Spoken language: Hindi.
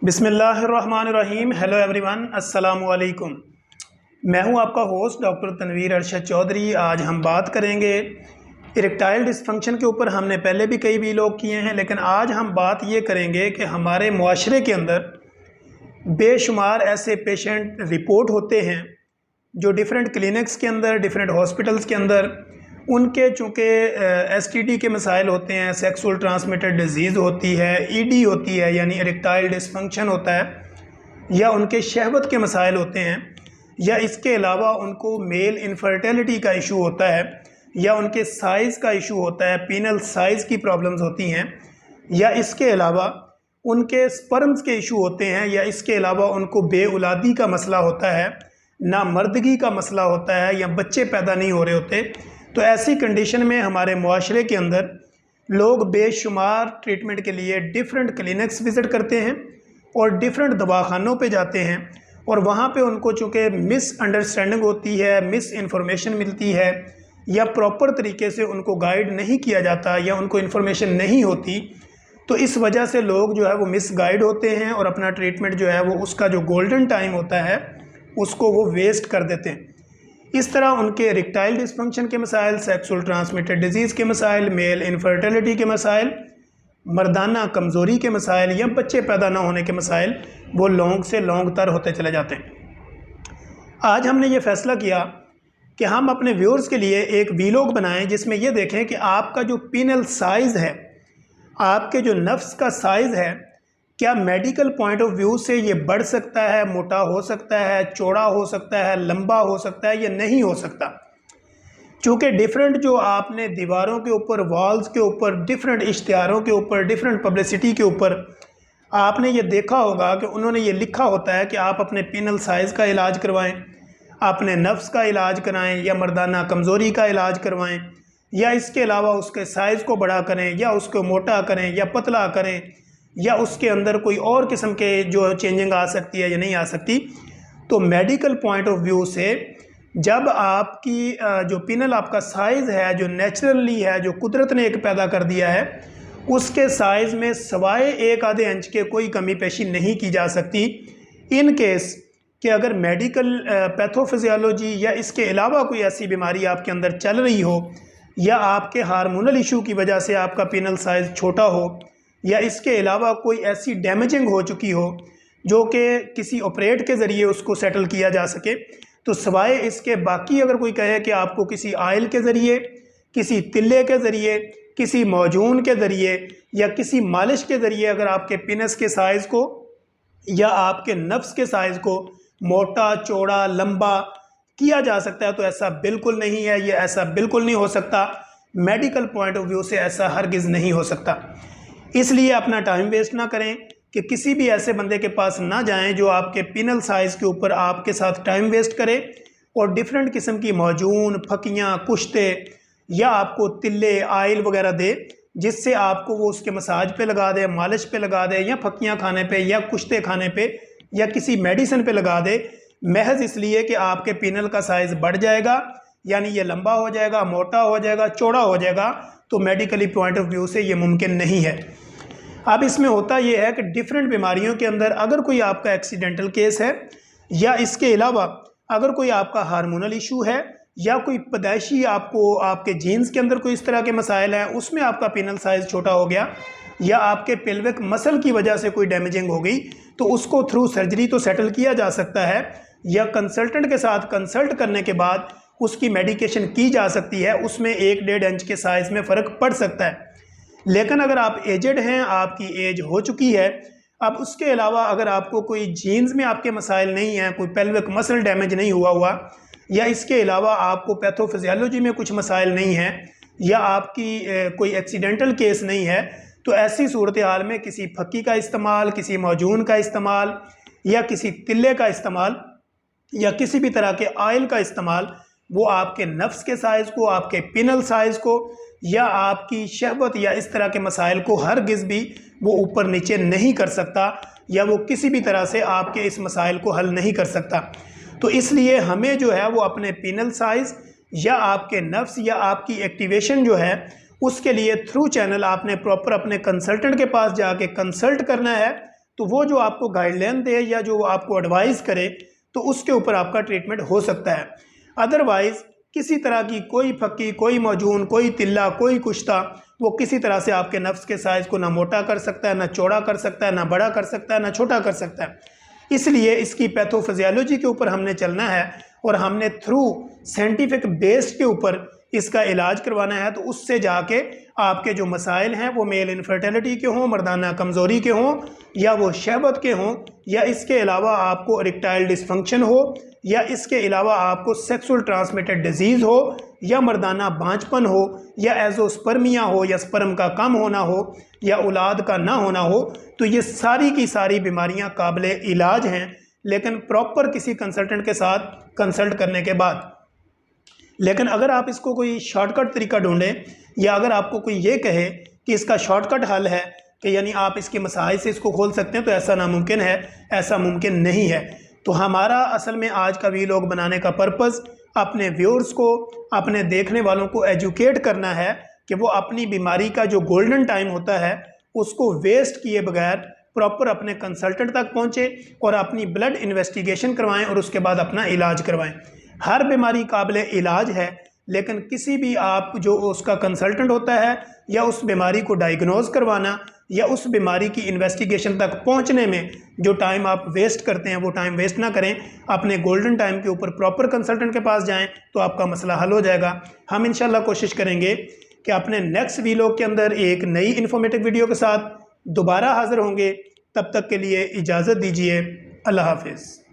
बिस्मिल्लाहिर्रहमानिर्रहीम। हेलो एवरीवन, अस्सलाम वालेकुम। मैं हूं आपका होस्ट डॉक्टर तनवीर अरशद चौधरी। आज हम बात करेंगे इरेक्टाइल डिसफंक्शन के ऊपर। हमने पहले भी कई वीलॉग किए हैं, लेकिन आज हम बात ये करेंगे कि हमारे मुआशरे के अंदर बेशुमार ऐसे पेशेंट रिपोर्ट होते हैं जो डिफरेंट क्लिनिक्स के अंदर, डिफरेंट हॉस्पिटल्स के अंदर उनके चूँकि एसटीडी के मसाइल होते हैं, सेक्सुअल ट्रांसमिटेड डिजीज़ होती है, ईडी होती है यानी इरेक्टाइल डिसफंक्शन होता है, या उनके शहवत के मसाइल होते हैं, या इसके अलावा उनको मेल इनफर्टिलिटी का इशू होता है, या उनके साइज़ का इशू होता है, पीनल साइज़ की प्रॉब्लम्स होती हैं, या इसके अलावा उनके स्पर्म्स के इशू होते हैं, या इसके अलावा उनको बेऔलादी का मसला होता है, ना मर्दगी का मसला होता है, या बच्चे पैदा नहीं हो रहे होते। तो ऐसी कंडीशन में हमारे मुआशरे के अंदर लोग बेशुमार ट्रीटमेंट के लिए डिफरेंट क्लिनिक्स विज़िट करते हैं और डिफरेंट दवाखानों पे जाते हैं, और वहाँ पे उनको चूँकि मिसअंडरस्टैंडिंग होती है, मिस इन्फॉर्मेशन मिलती है, या प्रॉपर तरीके से उनको गाइड नहीं किया जाता, या उनको इन्फॉर्मेशन नहीं होती, तो इस वजह से लोग जो है वो मिस गाइड होते हैं और अपना ट्रीटमेंट जो है वो उसका जो गोल्डन टाइम होता है उसको वो वेस्ट कर देते हैं। इस तरह उनके इरेक्टाइल डिसफंक्शन के मसाइल, सेक्सुअल ट्रांसमिटेड डिजीज़ के मसाइल, मेल इनफर्टिलिटी के मसाइल, मर्दाना कमज़ोरी के मसाइल, या बच्चे पैदा ना होने के मसाइल वो लॉन्ग से लॉन्ग तर होते चले जाते हैं। आज हमने ये फ़ैसला किया कि हम अपने व्यूअर्स के लिए एक वीलॉग बनाएं जिसमें ये देखें कि आपका जो पीनल साइज़ है, आपके जो नफ्स का साइज़ है, क्या मेडिकल पॉइंट ऑफ व्यू से ये बढ़ सकता है, मोटा हो सकता है, चौड़ा हो सकता है, लंबा हो सकता है, या नहीं हो सकता। चूँकि डिफरेंट जो आपने दीवारों के ऊपर, वॉल्स के ऊपर, डिफरेंट इश्तिहारों के ऊपर, डिफरेंट पब्लिसिटी के ऊपर आपने ये देखा होगा कि उन्होंने ये लिखा होता है कि आप अपने पीनल साइज़ का इलाज करवाएं, अपने नफ्स का इलाज कराएं, या मर्दाना कमज़ोरी का इलाज करवाएं, या इसके अलावा उसके साइज़ को बड़ा करें, या उसको मोटा करें, या पतला करें, या उसके अंदर कोई और किस्म के जो चेंजिंग आ सकती है या नहीं आ सकती। तो मेडिकल पॉइंट ऑफ व्यू से जब आपकी जो पिनल आपका साइज़ है, जो नेचुरली है, जो कुदरत ने एक पैदा कर दिया है, उसके साइज़ में सवाए 1 आधे इंच के कोई कमी पेशी नहीं की जा सकती। इन केस कि अगर मेडिकल पैथोफिजियोलॉजी या इसके अलावा कोई ऐसी बीमारी आपके अंदर चल रही हो, या आपके हार्मोनल इशू की वजह से आपका पिनल साइज़ छोटा हो, या इसके अलावा कोई ऐसी डैमेजिंग हो चुकी हो जो कि किसी ऑपरेट के ज़रिए उसको सेटल किया जा सके, तो सिवाय इसके बाकी अगर कोई कहे कि आपको किसी आयल के ज़रिए, किसी तिल्ले के ज़रिए, किसी मौजून के ज़रिए, या किसी मालिश के ज़रिए अगर आपके पिनस के साइज़ को या आपके नफ्स के साइज़ को मोटा, चौड़ा, लंबा किया जा सकता है, तो ऐसा बिल्कुल नहीं है। ये ऐसा बिल्कुल नहीं हो सकता। मेडिकल पॉइंट ऑफ व्यू से ऐसा हरगिज़ नहीं हो सकता। इसलिए अपना टाइम वेस्ट ना करें कि किसी भी ऐसे बंदे के पास ना जाएं जो आपके पिनल साइज़ के ऊपर आपके साथ टाइम वेस्ट करे और डिफरेंट किस्म की मौजून, फकियाँ, कुश्ते, या आपको तिल्ले, आयल वगैरह दे, जिससे आपको वो उसके मसाज पे लगा दे, मालिश पे लगा दे, या फकियाँ खाने पे, या कुश्ते खाने पे, या किसी मेडिसिन पे लगा दे, महज इसलिए कि आपके पिनल का साइज़ बढ़ जाएगा, यानी ये लंबा हो जाएगा, मोटा हो जाएगा, चौड़ा हो जाएगा। तो मेडिकली पॉइंट ऑफ व्यू से ये मुमकिन नहीं है। अब इसमें होता यह है कि डिफरेंट बीमारियों के अंदर अगर कोई आपका एक्सीडेंटल केस है, या इसके अलावा अगर कोई आपका हार्मोनल इशू है, या कोई पैदाइशी आपको आपके जीन्स के अंदर कोई इस तरह के मसाइल हैं, उसमें आपका पिनल साइज़ छोटा हो गया, या आपके पेल्विक मसल की वजह से कोई डैमेजिंग हो गई, तो उसको थ्रू सर्जरी तो सेटल किया जा सकता है, या कंसल्टेंट के साथ कंसल्ट करने के बाद उसकी मेडिकेशन की जा सकती है। उसमें 1-1.5 इंच के साइज़ में फ़र्क पड़ सकता है। लेकिन अगर आप एजेड हैं, आपकी एज हो चुकी है, अब उसके अलावा अगर आपको कोई जीन्स में आपके मसाइल नहीं हैं, कोई पेल्विक मसल डैमेज नहीं हुआ, या इसके अलावा आपको पैथोफिजियोलॉजी में कुछ मसाइल नहीं हैं, या आपकी कोई एक्सीडेंटल केस नहीं है, तो ऐसी सूरत हाल में किसी फक्की का इस्तेमाल, किसी मौजून का इस्तेमाल, या किसी तिल्ले का इस्तेमाल, या किसी भी तरह के आयल का इस्तेमाल, वो आपके नफ्स के साइज़ को, आपके पिनल साइज़ को, या आपकी शहवत या इस तरह के मसाइल को हरगिज़ भी वो ऊपर नीचे नहीं कर सकता, या वो किसी भी तरह से आपके इस मसाइल को हल नहीं कर सकता। तो इसलिए हमें जो है वो अपने पिनल साइज़ या आपके नफ्स या आपकी एक्टिवेशन जो है उसके लिए थ्रू चैनल आपने प्रॉपर अपने कंसल्टेंट के पास जाके कंसल्ट करना है। तो वो जो आपको गाइडलाइन दे या जो आपको एडवाइस करे तो उसके ऊपर आपका ट्रीटमेंट हो सकता है। अदरवाइज़ किसी तरह की कोई फक्की, कोई मौजून, कोई तिल्ला, कोई कुश्ता वो किसी तरह से आपके नफ्स के साइज़ को ना मोटा कर सकता है, ना चौड़ा कर सकता है, ना बड़ा कर सकता है, ना छोटा कर सकता है। इसलिए इसकी पैथोफिजियोलॉजी के ऊपर हमने चलना है और हमने थ्रू साइंटिफिक बेस्ड के ऊपर इसका इलाज करवाना है। तो उससे जाके आपके जो मसाइल हैं वो मेल इनफर्टिलिटी के हों, मर्दाना कमज़ोरी के हों, या वो शहबत के हों, या इसके अलावा आपको इरेक्टाइल डिसफंक्शन हो, या इसके अलावा आपको सेक्सुअल ट्रांसमिटेड डिजीज़ हो, या मर्दाना बांझपन हो, या एजोस्पर्मिया हो, या स्पर्म का कम होना हो, या औलाद का ना होना हो, तो ये सारी की सारी बीमारियां काबिले इलाज हैं, लेकिन प्रॉपर किसी कंसल्टेंट के साथ कंसल्ट करने के बाद। लेकिन अगर आप इसको कोई शॉर्टकट तरीका ढूंढें, या अगर आपको कोई ये कहे कि इसका शॉर्टकट हल है कि यानी आप इसके मसाइल से इसको खोल सकते हैं, तो ऐसा नामुमकिन है, ऐसा मुमकिन नहीं है। तो हमारा असल में आज का वीलॉग बनाने का पर्पज़ अपने व्यूअर्स को, अपने देखने वालों को एजुकेट करना है कि वो अपनी बीमारी का जो गोल्डन टाइम होता है उसको वेस्ट किए बगैर प्रॉपर अपने कंसल्टेंट तक पहुँचे और अपनी ब्लड इन्वेस्टिगेशन करवाएं और उसके बाद अपना इलाज करवाएं। हर बीमारी काबिले इलाज है, लेकिन किसी भी आप जो उसका कंसल्टेंट होता है या उस बीमारी को डायग्नोज करवाना या उस बीमारी की इन्वेस्टिगेशन तक पहुंचने में जो टाइम आप वेस्ट करते हैं वो टाइम वेस्ट ना करें। अपने गोल्डन टाइम के ऊपर प्रॉपर कंसल्टेंट के पास जाएं तो आपका मसला हल हो जाएगा। हम इंशाल्लाह कोशिश करेंगे कि अपने नेक्स्ट वीलॉग के अंदर एक नई इन्फॉर्मेटिव वीडियो के साथ दोबारा हाज़िर होंगे। तब तक के लिए इजाज़त दीजिए। अल्लाह हाफिज़।